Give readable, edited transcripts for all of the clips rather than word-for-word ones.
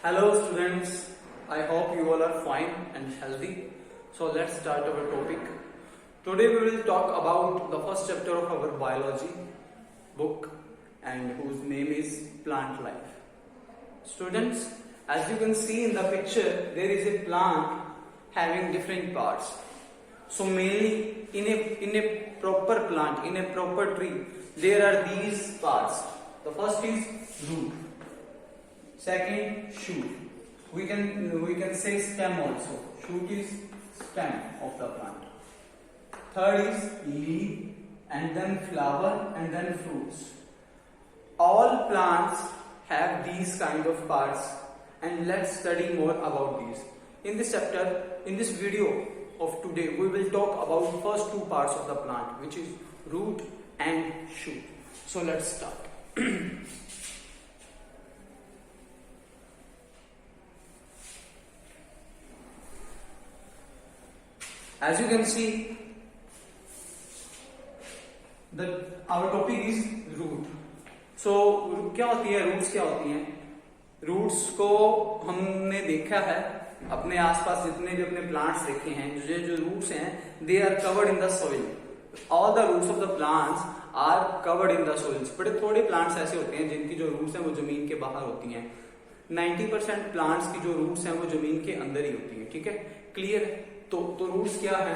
Hello students, I hope you all are fine and healthy. So let's start our topic. Today we will talk about the first chapter of our biology book and whose name is Plant Life. Students, as you can see in the picture, there is a plant having different parts. So mainly in a proper plant, in a proper tree, there are these parts. The first is root. Second, shoot. We can say stem also. Shoot is stem of the plant. Third is leaf, and then flower, and then fruits. All plants have these kind of parts, and let's study more about these. In this chapter, in this video of today, we will talk about first two parts of the plant, which is root and shoot. So let's start. As you can see, our topic is root. So क्या होती है roots? क्या होती हैं roots? को हमने देखा है अपने आसपास जितने भी अपने प्लांट्स देखे हैं, जो रूट्स हैं, they are covered in the soil. All the roots of the plants are covered in the soil. बड़े थोड़े प्लांट्स ऐसे होते हैं जिनकी जो रूट्स हैं वो जमीन के बाहर होती हैं. 90% प्लांट्स की जो रूट्स हैं वो जमीन के अंदर ही होती हैं. ठीक है, क्लियर? तो रूट्स क्या है?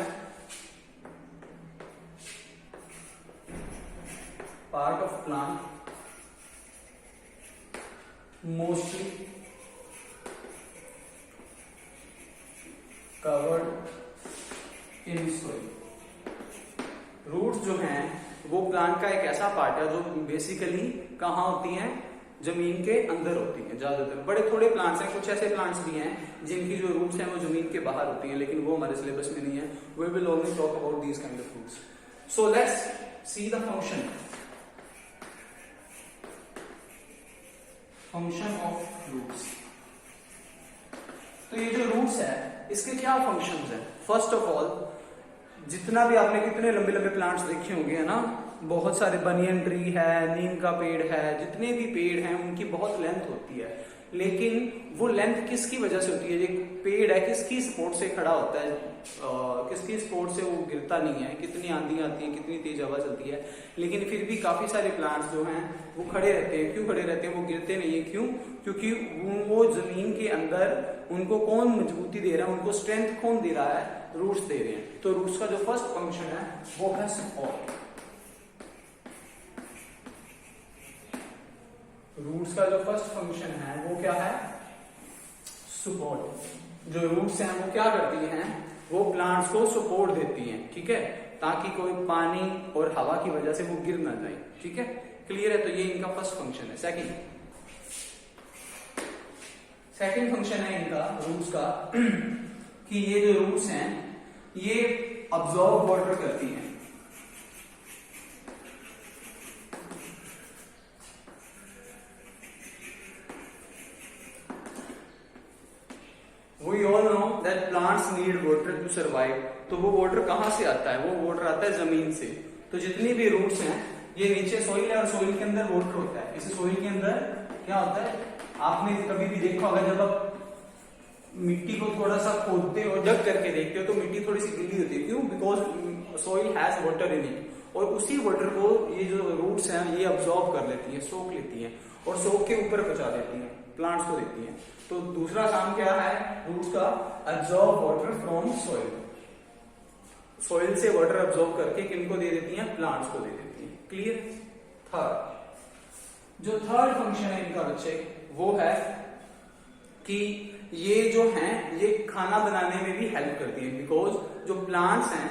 Part of plant mostly covered in soil. Roots जो हैं वो प्लांट का एक ऐसा पार्ट है जो बेसिकली कहाँ होती हैं? जमीन के अंदर होती हैं ज्यादातर. बड़े थोड़े प्लांट्स हैं, कुछ ऐसे प्लांट्स भी हैं जिनकी जो रूट्स हैं वो जमीन के बाहर होती हैं, लेकिन वो हमारे सिलेबस में नहीं है. We will only talk about these kind of roots. So let's see the function of roots. तो ये जो रूट्स है इसके क्या फंक्शंस हैं? फर्स्ट ऑफ ऑल, जितना भी आपने कितने लंबे लंबे प्लांट्स देखे होंगे, है ना, बहुत सारे बनियन ट्री है, नीम का पेड़ है, जितने भी पेड़ हैं उनकी बहुत लेंथ होती है, लेकिन वो लेंथ किसकी वजह से होती है? ये पेड़ है किसकी सपोर्ट से खड़ा होता है? किसकी सपोर्ट से वो गिरता नहीं है? कितनी आंधी आती है, कितनी तेज हवा चलती है, लेकिन फिर भी काफी सारे प्लांट्स जो हैं वो खड़े रहते हैं. क्यों खड़े रहते हैं? वो गिरते नहीं है. क्यों? क्योंकि वो जमीन के अंदर उनको कौन मजबूती दे रहा है, उनको स्ट्रेंथ कौन दे रहा है? रूट्स दे रहे हैं. तो रूट्स का जो फर्स्ट फंक्शन है वो है सपोर्ट. रूट्स का जो फर्स्ट फंक्शन है वो क्या है? सपोर्ट. जो रूट्स हैं वो क्या करती हैं? वो प्लांट्स को सपोर्ट देती हैं. ठीक है, ताकि कोई पानी और हवा की वजह से वो गिर ना जाए. ठीक है, क्लियर है? तो ये इनका फर्स्ट फंक्शन है. सेकंड फंक्शन है इनका रूट्स का कि ये जो रूट्स हैं ये अब्सॉर्ब वाटर करती हैं. We all know that plants need water to survive. तो वो वाटर कहाँ से आता है? वो वाटर आता है जमीन से. तो जितनी भी रूट्स हैं, ये नीचे सोइल है और सोइल के अंदर वाटर होता है. इस सोइल के अंदर क्या होता है? आपने कभी भी देखा होगा, जब आप मिट्टी को थोड़ा सा खोदते हो, जग करके देखते हो, तो मिट्टी थोड़ी सी गीली होती है. क्यों? Because soil has water in it. और उसी वाटर को ये जो रूट्स हैं ये अब्सॉर्ब कर लेती हैं, सोख लेती हैं, और सोख के ऊपर पहुंचा देती हैं, प्लांट्स को देती हैं. तो दूसरा काम क्या है रूट्स का? Absorb water from soil. Soil से वाटर अब्सॉर्ब करके किनको दे देती हैं? प्लांट्स को दे देती हैं. क्लियर? जो थर्ड फंक्शन है इनका बच्चे वो है कि ये जो हैं ये खाना बनाने में भी हेल्प करती है. बिकॉज जो प्लांट्स हैं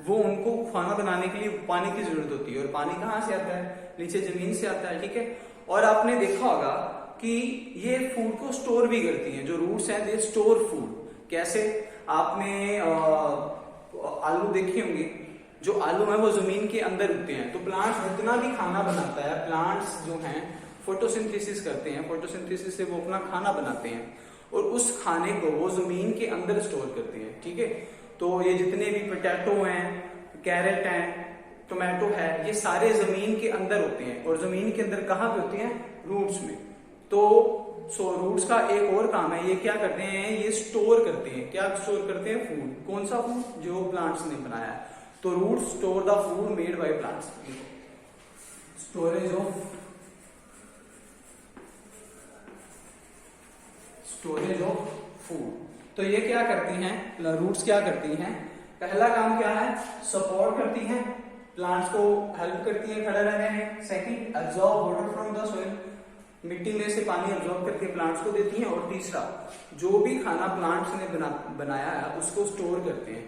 वो उनको खाना बनाने के लिए पानी की जरूरत होती है, और पानी कहाँ से आता है? नीचे जमीन से आता है. ठीक है, और आपने देखा होगा कि ये फूड को स्टोर भी करती हैं. जो रूट्स हैं दे स्टोर फूड. कैसे? आपने आलू देखे होंगे. जो आलू है वो जमीन के अंदर उगते हैं. तो प्लांट्स जितना भी खाना बनाता है, प्लांट्स जो हैं फोटोसिंथेसिस करते हैं. फोटोसिंथेसिस से वो अपना खाना बनाते हैं, और उस खाने को वो जमीन के अंदर स्टोर करते हैं. ठीक है, तो ये जितने भी पोटैटो हैं, कैरेट हैं, टोमेटो है, ये सारे जमीन के अंदर होते हैं। और जमीन के अंदर कहाँ पे होते हैं? रूट्स में। तो रूट्स का एक और काम है, ये क्या करते हैं, ये स्टोर करते हैं। क्या स्टोर करते हैं? फूड। कौन सा फूड? जो प्लांट्स ने बनाया है। तो roots store the food made by plants. Storage of food. तो ये क्या करती हैं, रूट्स क्या करती हैं? पहला काम क्या है? सपोर्ट करती हैं, प्लांट्स को हेल्प करती है खड़े रहने में। Second, absorb water from the soil, मिट्टी में से पानी एब्जॉर्ब करके प्लांट्स को देती हैं। और तीसरा, जो भी खाना प्लांट्स ने बनाया है उसको स्टोर करते हैं।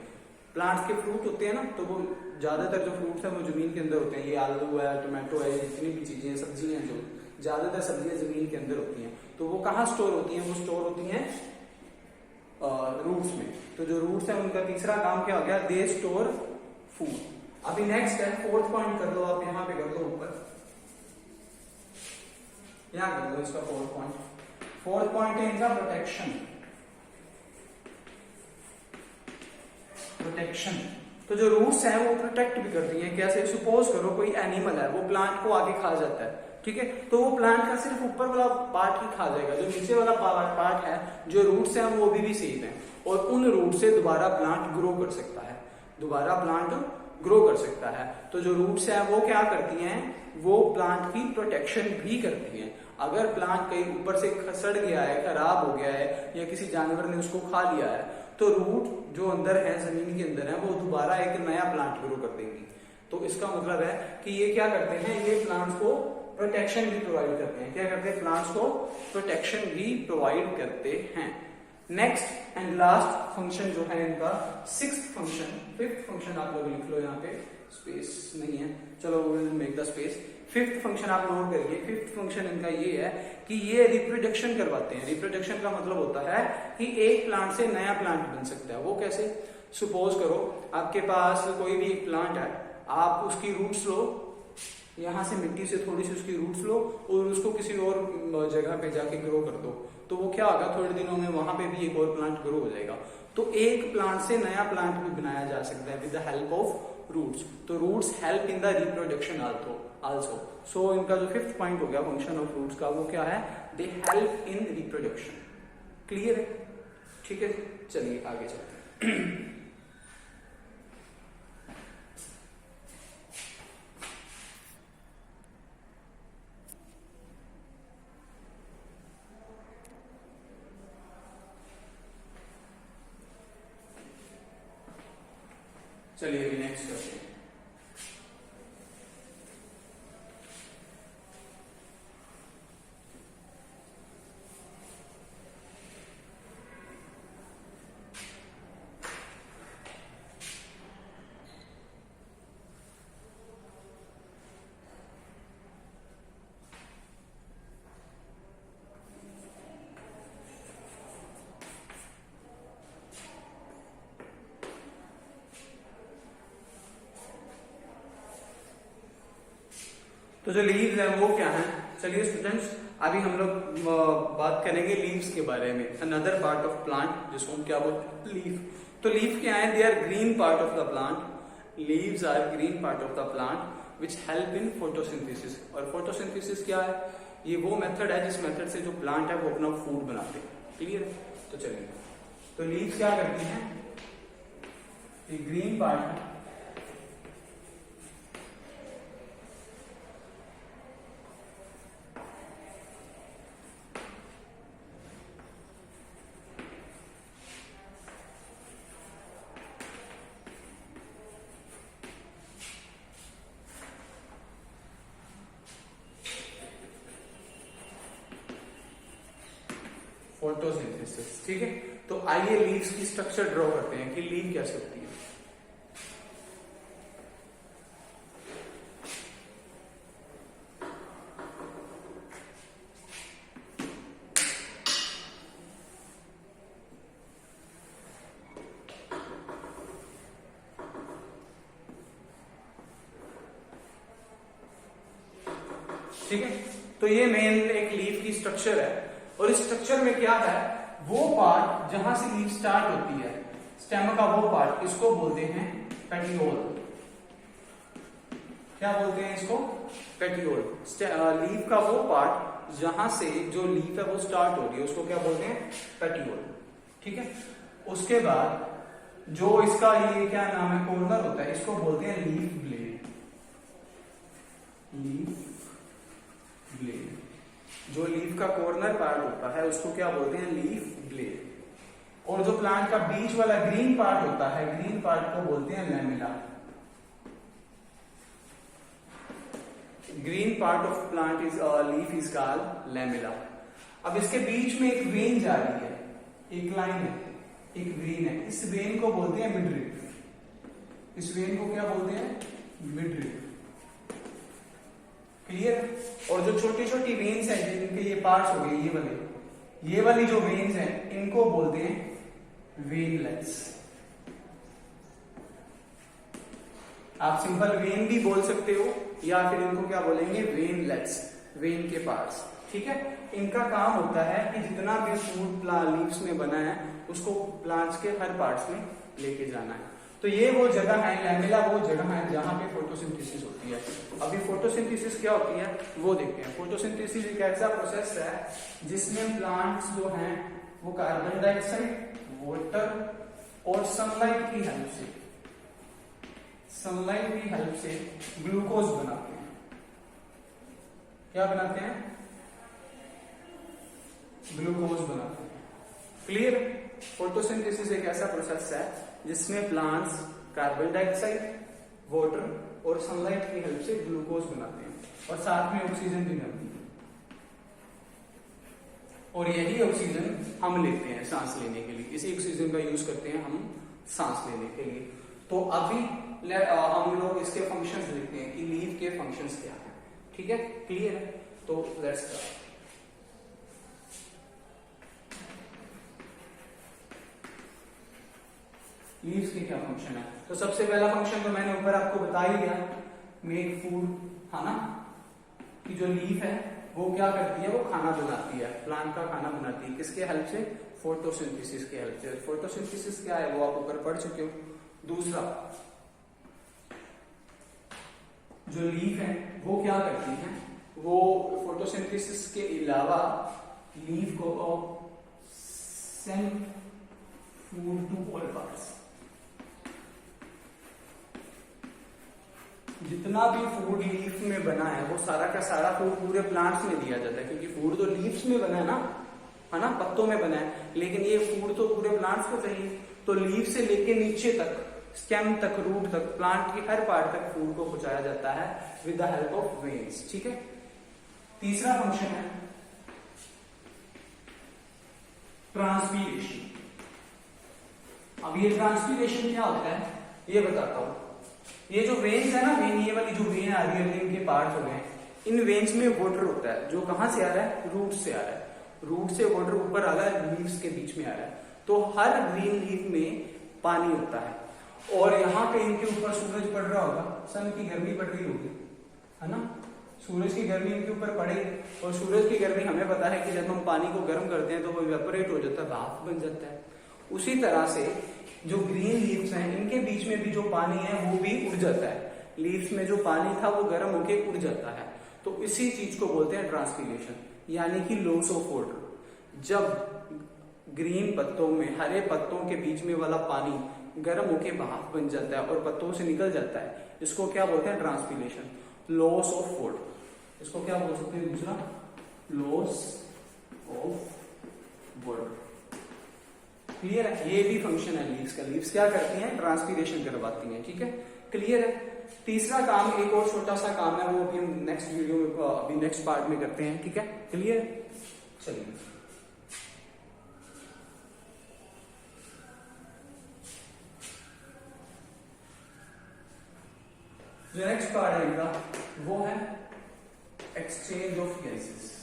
प्लांट्स के फ्रूट होते हैं ना, तो वो ज्यादातर जो फ्रूट्स हैं वो जमीन के अंदर होते हैं। ये आलू है, टोमेटो है, जितनी भी चीजें हैं, सब्जियां हैं, जो ज्यादातर सब्जियां जमीन के अंदर होती हैं। तो वो कहाँ स्टोर होती हैं? वो स्टोर होती हैं रूट्स में। तो जो रूट्स हैं उनका तीसरा काम क्या हो गया? They store food. अभी नेक्स्ट है, फोर्थ पॉइंट कर लो आप, यहां पे कर लो ऊपर, यहां कर लो इसका फोर्थ पॉइंट। फोर्थ पॉइंट है इनका प्रोटेक्शन। प्रोटेक्शन, तो जो रूट्स हैं वो प्रोटेक्ट भी करती हैं। कैसे? सपोज करो कोई एनिमल है, वो प्लांट को आगे खा जाता है, ठीक है, तो वो प्लांट का सिर्फ ऊपर वाला पार्ट ही खा जाएगा, जो नीचे वाला पार्ट है, जो रूट्स हैं वो अभी भी सेफ हैं, और उन रूट से दोबारा प्लांट ग्रो कर सकता है, दोबारा प्लांट ग्रो कर सकता है। तो जो रूट्स हैं वो क्या करती हैं? वो प्लांट की प्रोटेक्शन भी करती हैं। अगर प्लांट कहीं ऊपर से खसड़ गया है, खराब हो गया है, या किसी जानवर ने उसको खा लिया है, तो रूट जो अंदर है, जमीन के अंदर है, वो दोबारा एक नया प्लांट ग्रो कर देंगी। तो इसका मतलब है कि ये क्या करते हैं? ये प्लांट्स को प्रोटेक्शन भी प्रोवाइड करते हैं। क्या करते हैं? प्लांट्स को प्रोटेक्शन भी प्रोवाइड करते हैं। नेक्स्ट एंड लास्ट फंक्शन जो है इनका, सिक्स्थ फंक्शन, फिफ्थ फंक्शन आप लोग लिख लो, यहाँ पे स्पेस नहीं है, चलो will make the space. Fifth function आप नोट करिए। फिफ्थ फंक्शन इनका ये है कि ये रिप्रोडक्शन करवाते हैं। रिप्रोडक्शन का मतलब होता है कि एक प्लांट से नया प्लांट बन सकता है। वो कैसे? सपोज करो आपके पास कोई भी एक प्लांट है, आप उसकी रूट्स लो, यहां से मिट्टी से थोड़ी सी उसकी रूट्स लो और उसको किसी और जगह पे जाके ग्रो कर दो, तो वो क्या होगा? थोड़े दिनों में वहां पे भी एक और प्लांट ग्रो हो जाएगा। तो एक प्लांट से नया प्लांट भी बनाया जा सकता है with the help of roots. तो roots help in the reproduction also. So इनका जो फिफ्थ पॉइंट हो गया फंक्शन ऑफ रूट्स का, वो क्या है? They help in reproduction. Clear है? ठीक है, चलिए आगे चलते हैं। चलिए अभी नेक्स्ट करते हैं। तो जो लीव्स है वो क्या है? चलिए स्टूडेंट्स, अभी हम लोग बात करेंगे लीव्स के बारे में। अनदर पार्ट ऑफ प्लांट जिसको हम क्या बोलते हैं? लीफ। तो लीफ क्या है? They are green part of the plant. Leaves are green part of the plant which help in photosynthesis. और फोटोसिंथेसिस क्या है? ये वो मेथड है जिस मेथड से जो प्लांट है वो अपना फूड बनाते हैं। क्लियर है? तो चलिए, तो लीव्स क्या करती हैं? ये ग्रीन पार्ट है, फोटोसिंथेसिस। ठीक है, तो आइए लीव्स की स्ट्रक्चर ड्रॉ करते हैं कि लीव कैसे होती है। ठीक है, तो ये मेन एक लीफ की स्ट्रक्चर है, और इस स्ट्रक्चर में क्या है? वो पार्ट जहां से लीफ स्टार्ट होती है, स्टेम का वो पार्ट, इसको बोलते हैं पेटियोल। क्या बोलते हैं इसको? पेटियोल। लीफ का वो पार्ट जहां से जो लीफ है वो स्टार्ट हो रही है उसको क्या बोलते हैं, पेटियोल। ठीक है, उसके बाद जो इसका ये क्या नाम है, कॉर्नर होता है, इसको बोलते हैं लीफ ब्लेड। लीफ ब्लेड, जो लीफ का कॉर्नर पार्ट होता है उसको क्या बोलते हैं, लीफ ब्लेड। और जो प्लांट का बीच वाला ग्रीन पार्ट होता है, ग्रीन पार्ट को बोलते हैं lamella. Green part of plant is leaf is called lamella. अब इसके बीच में एक वेन जा रही है, एक लाइन है, एक वेन है, इस वेन को बोलते हैं मिडरिफ। इस वेन को क्या बोलते हैं, मिडरिफ। क्लियर। और जो छोटी छोटी वेन्स हैं जिनके ये पार्ट्स हो गए, ये वाली जो वेन्स हैं इनको बोलते हैं वेनलेट्स। आप सिंपल वेन भी बोल सकते हो या फिर इनको क्या बोलेंगे, वेनलेट्स, वेन के पार्ट्स। ठीक है, इनका काम होता है कि जितना भी फूड लीव्स में बना है उसको प्लांट्स के हर पार्ट्स में लेके जाना है। तो ये वो जगह है, लैमेला वो जगह है जहां पे फोटोसिंथेसिस होती है। अभी फोटोसिंथेसिस क्या होती है वो देखते हैं। फोटोसिंथेसिस एक ऐसा प्रोसेस है जिसमें प्लांट्स जो हैं वो कार्बन डाइऑक्साइड, वाटर और सनलाइट की हेल्प से ग्लूकोज बनाते हैं। क्या बनाते हैं, ग्लूकोज बनाते हैं। क्लियर। फोटोसिंथेसिस एक ऐसा प्रोसेस है जिसमें प्लांट्स कार्बन डाइऑक्साइड, वाटर और सनलाइट की हेल्प से ग्लूकोज बनाते हैं और साथ में ऑक्सीजन भी बनती है। और यही ऑक्सीजन हम लेते हैं सांस लेने के लिए। इसी ऑक्सीजन का यूज करते हैं हम सांस लेने के लिए। तो अभी हम लोग इसके फंक्शंस देखते हैं कि लीफ के फंक्शंस क्या हैं। ठीक है, क्लियर है। तो लेट्स स्टार्ट। लीव्स के क्या फंक्शन है। तो सबसे पहला फंक्शन तो मैंने ऊपर आपको बता ही दिया, मेक फूड, है ना, कि जो लीफ है वो क्या करती है, वो खाना बनाती है, प्लांट का खाना बनाती है। किसके हेल्प से, फोटोसिंथेसिस के हेल्प से। फोटोसिंथेसिस क्या है वो आप ऊपर पढ़ चुके हो। दूसरा, जो लीफ है वो क्या करती है, वो फोटोसिंथेसिस के अलावा लीफ को send food to all parts. जितना भी फूड लीफ में बना है वो सारा का सारा फूड पूरे प्लांट्स में दिया जाता है, क्योंकि फूड तो लीव्स में बना है ना, पत्तों में बना है, लेकिन ये फूड तो पूरे प्लांट्स को चाहिए। तो लीफ से लेके नीचे तक, स्टेम तक, रूट तक, प्लांट की हर पार्ट तक फूड को पहुंचाया जाता है with the help of veins. ठीक है। तीसरा फंक्शन है ट्रांसपीरेशन। अब ये ट्रांसपीरेशन क्या होता है ये बताता हूं। ये जो वेन्स है ना, ये वाली जो वेन आ रही है, इनके पार्ट्स हो गए। इन वेन्स में वाटर होता है जो कहां से आ रहा है, रूट से आ रहा है। रूट से वाटर ऊपर आ रहा है, लीव्स के बीच में आ रहा है। तो हर ग्रीन लीफ में पानी होता है और यहाँ पे इनके ऊपर सूरज पड़ रहा होगा, सन की गर्मी पड़ रही होगी, है ना। सूरज की गर्मी इनके ऊपर पड़े और सूरज की गर्मी हमें पता है कि जब हम पानी को गर्म करते हैं तो वो इवेपोरेट हो जाता है, भाप बन जाता है। उसी तरह से जो ग्रीन लीव्स हैं इनके बीच में भी जो पानी है वो भी उड़ जाता है। लीव्स में जो पानी था वो गर्म होके उड़ जाता है। तो इसी चीज को बोलते हैं ट्रांसपीरेशन, यानी कि लॉस ऑफ वाटर। जब ग्रीन पत्तों में, हरे पत्तों के बीच में वाला पानी गर्म होके भाप बन जाता है और पत्तों से निकल जाता है, इसको क्या बोलते हैं, ट्रांसपीरेशन, लॉस ऑफ वाटर। इसको क्या बोल सकते हैं, दूसरा लॉस ऑफ वाटर। क्लियर है। ये भी फंक्शन है लीव्स का। लीव्स क्या करती हैं, ट्रांसपीरेशन करवाती हैं। ठीक है, क्लियर है। तीसरा काम, एक और छोटा सा काम है, वो अभी हम नेक्स्ट वीडियो में, अभी नेक्स्ट पार्ट में करते हैं। ठीक है, क्लियर। चलिए, जो नेक्स्ट पार्ट है इनका वो है exchange of gases.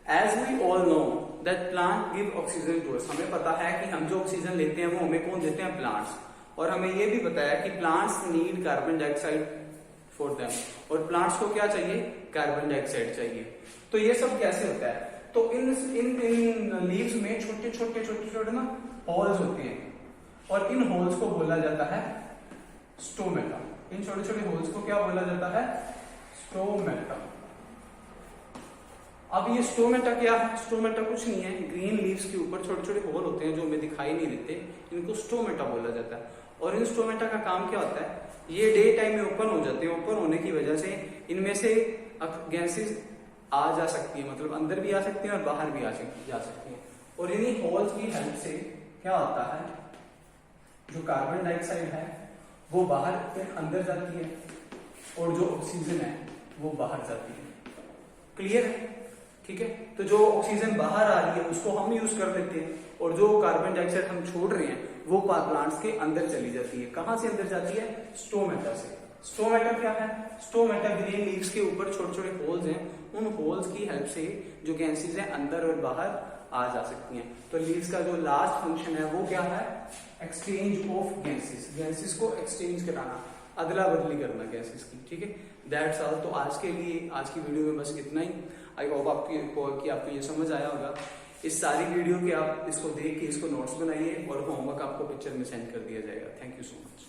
As we all know that plant give oxygen to us, हमें पता है कि हम जो ऑक्सीजन लेते हैं वो हमें कौन देते हैं, प्लांट्स। और हमें ये भी पता है कि plants need carbon dioxide for them, और प्लांट्स को क्या चाहिए, कार्बन डाइऑक्साइड चाहिए। तो ये सब कैसे होता है, तो इन लीव्स में छोटे छोटे ना होल्स होते हैं और इन होल्स को बोला जाता है स्टोमेटा। इन छोटे छोटे होल्स को क्या बोला जाता है? स्टोमेटा। अब ये स्टोमेटा क्या है? स्टोमेटा कुछ नहीं है, ग्रीन लीव्स के ऊपर छोटे छोटे होल होते हैं जो हमें दिखाई नहीं देते, इनको स्टोमेटा बोला जाता है। और इन स्टोमेटा का काम क्या होता है? ये डे टाइम में ओपन हो जाते हैं, ओपन होने की वजह से इनमें से गैसेस आ जा सकती है, मतलब अंदर भी आ सकती है और बाहर भी जा सकती है। और इन्हीं होल्स की हेल्प से क्या होता है, जो कार्बन डाइऑक्साइड है वो बाहर अंदर जाती है और जो ऑक्सीजन है वो बाहर जाती है। क्लियर है? ठीक है, तो जो ऑक्सीजन बाहर आ रही है उसको हम यूज कर लेते हैं और जो कार्बन डाइऑक्साइड हम छोड़ रहे हैं वो प्लांट्स के अंदर चली जाती है। कहां से अंदर जाती है? स्टोमेटा से। स्टोमेटा क्या है? स्टोमेटा ग्रीन लीव्स के ऊपर छोटे छोटे होल्स हैं, उन होल्स की हेल्प से जो गैसेस है अंदर और बाहर आ जा सकती हैं। तो लीव्स का जो लास्ट फंक्शन है वो क्या है? एक्सचेंज ऑफ गैसेस, गैसेस को एक्सचेंज कराना, अदला बदली करना गैसेस की। ठीक है, दैट्स ऑल। तो आज के लिए, आज की वीडियो में बस इतना ही। आई होप आपको ये समझ आया होगा। इस सारी वीडियो के आप इसको देख के इसको नोट्स बनाइए और होमवर्क आपको पिक्चर में सेंड कर दिया जाएगा। Thank you so much.